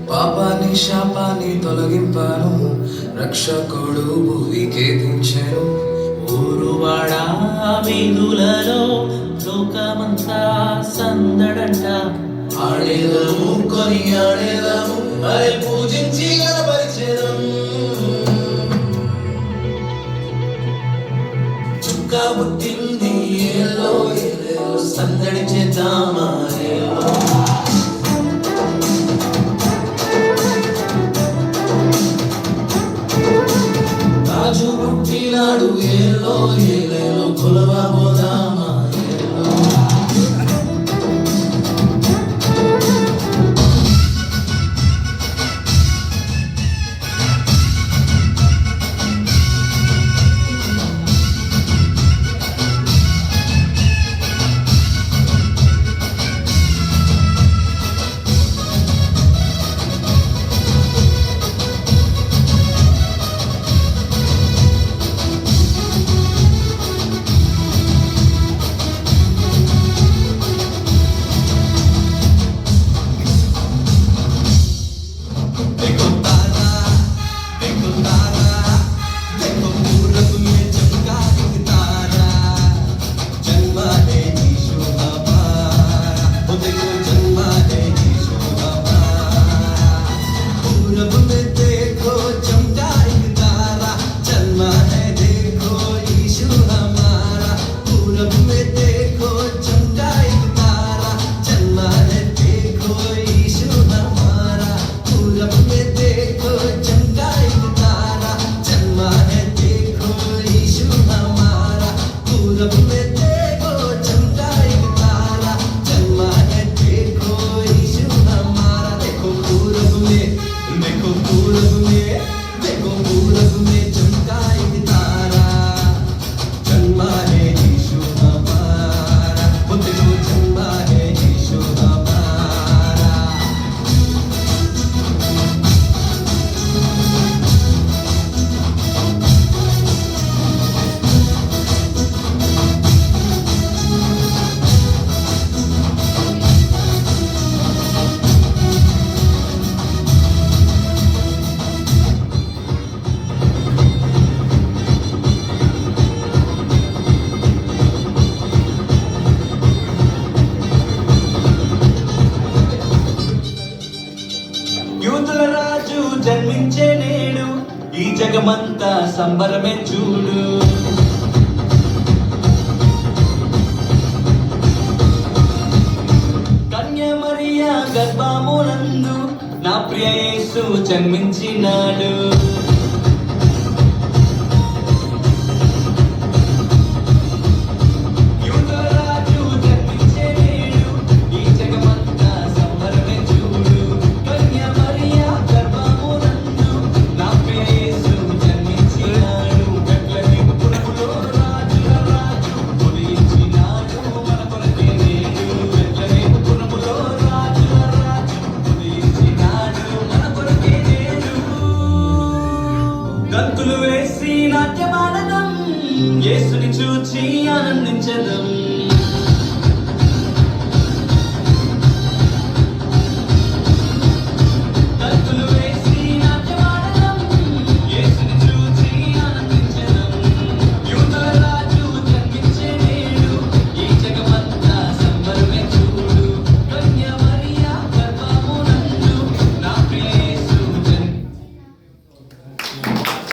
పాపాన్ని శాపాన్ని తొలగింపాను, రక్షకుడు భూమికే దించెను. ఊరువాడ వీధులలో లోకమంతా సందడంట. ఆడేదము కొని ఆడేదము అరే పూజించి కనపరిచేదం. చుక్కా పుట్టింది ఏలో ఏలో సందడి చేద్దామా ఏలో. రాజు పుట్టినాడు ఏలో ఏలేలో కొలవా పోదామా ఏలో. యూతుల రాజు జన్మించే నేడు, ఈ జగమంతా సంబరమే చూడు. కన్య మరియ గర్భమునందు నా ప్రియ యేసు జన్మించినాడు. గంతులు వేసి నాట్యమాడదాం, యేసుని చూచి ఆనందించదాం.